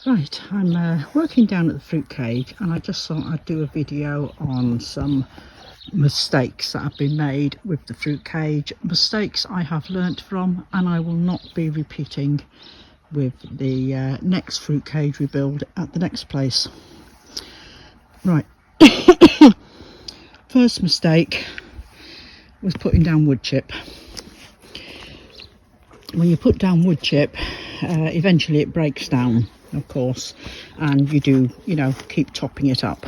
Right, I'm working down at the fruit cage, and I just thought I'd do a video on some mistakes that have been made with the fruit cage. Mistakes I have learnt from, and I will not be repeating with the next fruit cage we build at the next place. Right, first mistake was putting down wood chip. When you put down wood chip, eventually it breaks down, of course, and you do, keep topping it up.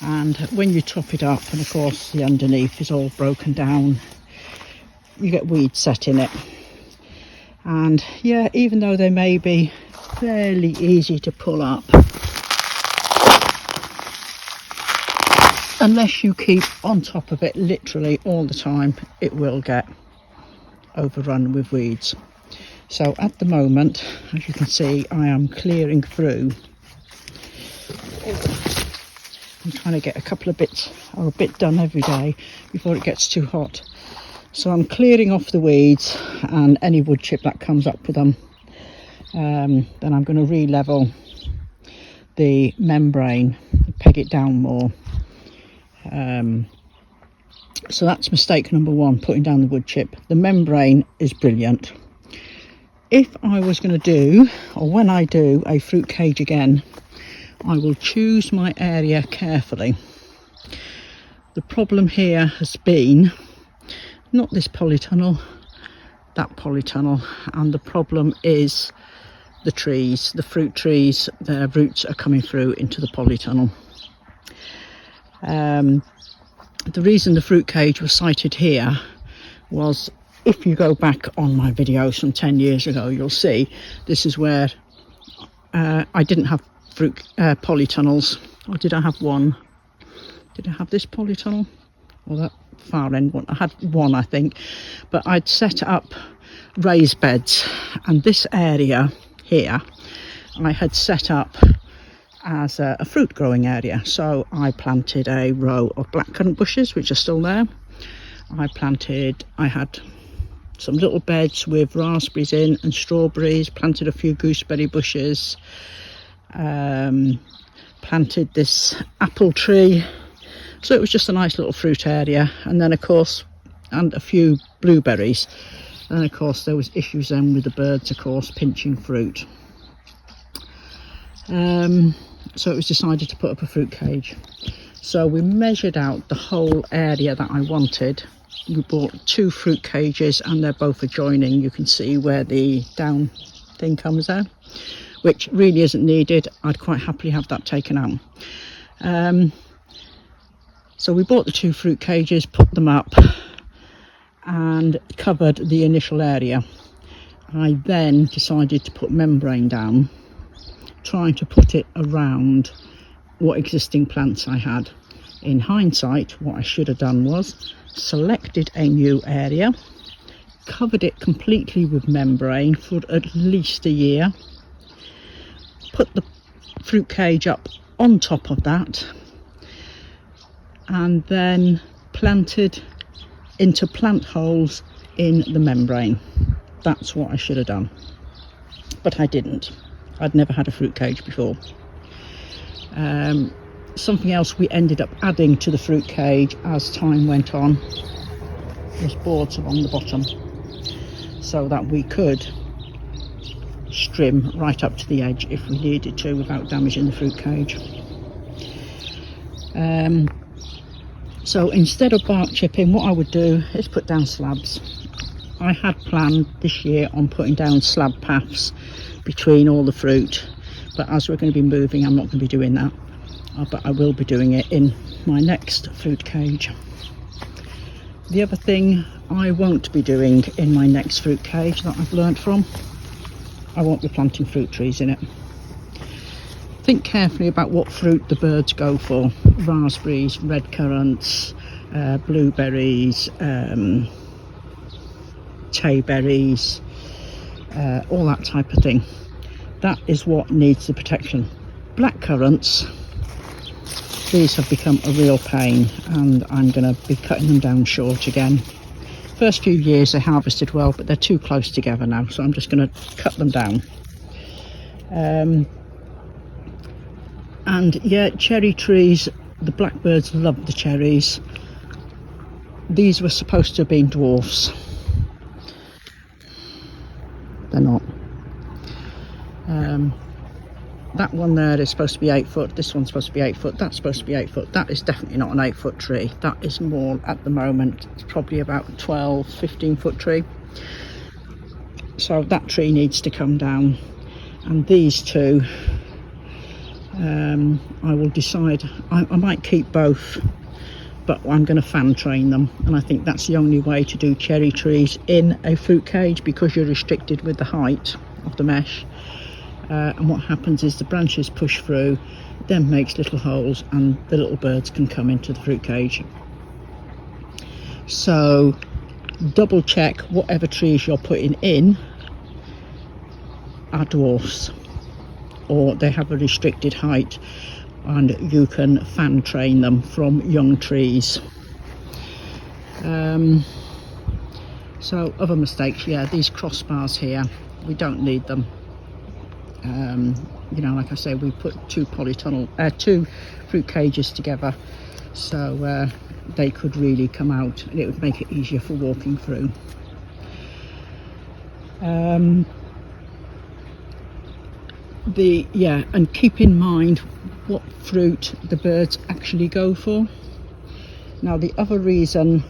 And when you top it up, and of course the underneath is all broken down, you get weeds set in it. And yeah, even though they may be fairly easy to pull up, unless you keep on top of it literally all the time, it will get overrun with weeds. So at the moment, as you can see, I am clearing through. I'm trying to get a couple of bits or a bit done every day before it gets too hot. So I'm clearing off the weeds and any wood chip that comes up with them. Then I'm going to re-level the membrane, peg it down more. So that's mistake number one, putting down the wood chip. The membrane is brilliant. If I was going to do, or when I do a fruit cage again, I will choose my area carefully. The problem here has been not this polytunnel, that polytunnel, and the problem is the trees, the fruit trees. Their roots are coming through into the polytunnel. The reason the fruit cage was sited here was, if you go back on my videos from 10 years ago, you'll see this is where I didn't have fruit polytunnels. Or did I have one? Did I have this polytunnel? Or that far end one? I had one, I think. But I'd set up raised beds, and this area here I had set up as a fruit growing area. So I planted a row of blackcurrant bushes, which are still there. I had some little beds with raspberries in and strawberries, planted a few gooseberry bushes, planted this apple tree. So it was just a nice little fruit area, and then of course, and a few blueberries. And of course there was issues then with the birds, of course, pinching fruit. So it was decided to put up a fruit cage. So we measured out the whole area that I wanted. We bought 2 fruit cages, and they're both adjoining. You can see where the down thing comes there, which really isn't needed. I'd quite happily have that taken out. So we bought the 2 fruit cages, put them up and covered the initial area. I then decided to put membrane down, trying to put it around what existing plants I had. In hindsight, what I should have done was selected a new area, covered it completely with membrane for at least a year, put the fruit cage up on top of that, and then planted into plant holes in the membrane. That's what I should have done, but I didn't. I'd never had a fruit cage before. Something else we ended up adding to the fruit cage as time went on was boards along the bottom, so that we could trim right up to the edge if we needed to without damaging the fruit cage. So instead of bark chipping, what I would do is put down slabs. I had planned this year on putting down slab paths between all the fruit, but as we're going to be moving, I'm not going to be doing that. But I will be doing it in my next fruit cage. The other thing I won't be doing in my next fruit cage that I've learnt from, I won't be planting fruit trees in it. Think carefully about what fruit the birds go for. Raspberries, red currants, blueberries, tayberries, all that type of thing. That is what needs the protection. Black currants, these have become a real pain, and I'm going to be cutting them down short again. First few years they harvested well, but they're too close together now, so I'm just going to cut them down. And yeah, cherry trees, the blackbirds love the cherries. These were supposed to have been dwarfs. They're not. That one there is supposed to be 8 foot, this one's supposed to be 8 foot, that's supposed to be 8 foot. That is definitely not an 8 foot tree. That is more, at the moment, it's probably about a 12, 15 foot tree. So that tree needs to come down. And these two, I will decide, I might keep both, but I'm going to fan train them, and I think that's the only way to do cherry trees in a fruit cage, because you're restricted with the height of the mesh. And what happens is the branches push through, then makes little holes, and the little birds can come into the fruit cage. So double check whatever trees you're putting in are dwarfs, or they have a restricted height, and you can fan train them from young trees. So other mistakes, yeah, these crossbars here, we don't need them. You know, like I say, we put two fruit cages together, so they could really come out, and it would make it easier for walking through. And keep in mind what fruit the birds actually go for. Now, the other reason,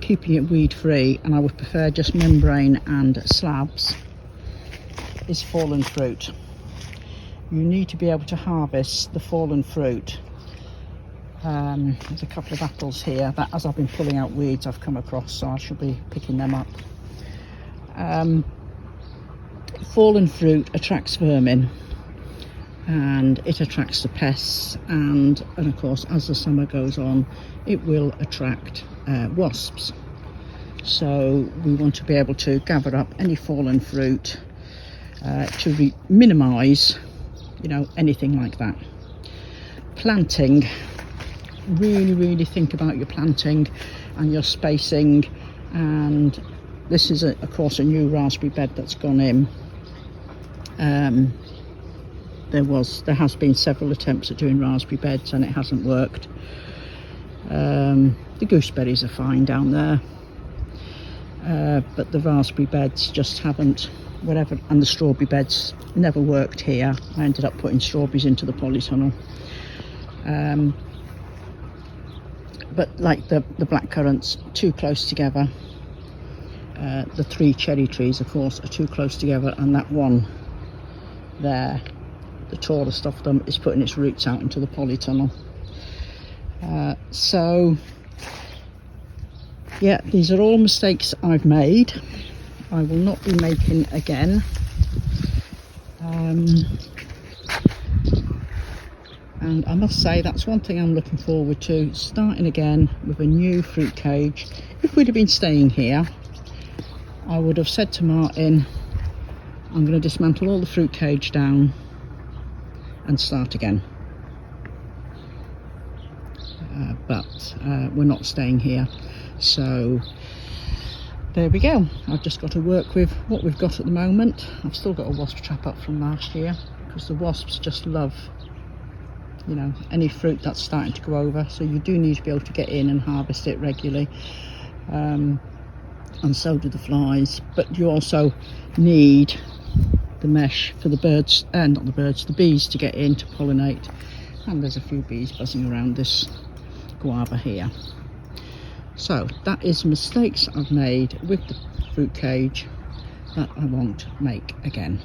keeping it weed free, and I would prefer just membrane and slabs, is fallen fruit. You need to be able to harvest the fallen fruit. There's a couple of apples here that, as I've been pulling out weeds, I've come across, so I should be picking them up. Fallen fruit attracts vermin, and it attracts the pests, and of course, as the summer goes on, it will attract wasps. So we want to be able to gather up any fallen fruit to minimise, you know, anything like that. Planting, really think about your planting and your spacing. And this is of course a new raspberry bed that's gone in. There has been several attempts at doing raspberry beds, and it hasn't worked. The gooseberries are fine down there, but the raspberry beds just haven't, whatever, and the strawberry beds never worked here. I ended up putting strawberries into the polytunnel. But like the blackcurrants, too close together. The 3 cherry trees, of course, are too close together, and that one there, the tallest of them, is putting its roots out into the polytunnel. So yeah, these are all mistakes I've made. I will not be making again. And I must say, that's one thing I'm looking forward to, starting again with a new fruit cage. If we'd have been staying here, I would have said to Martin, I'm going to dismantle all the fruit cage down and start again. But we're not staying here, so there we go. I've just got to work with what we've got at the moment. I've still got a wasp trap up from last year, because the wasps just love, you know, any fruit that's starting to go over. So you do need to be able to get in and harvest it regularly, and so do the flies. But you also need the mesh for the birds, the bees to get in to pollinate. And there's a few bees buzzing around this guava here. So that is mistakes I've made with the fruit cage that I won't make again.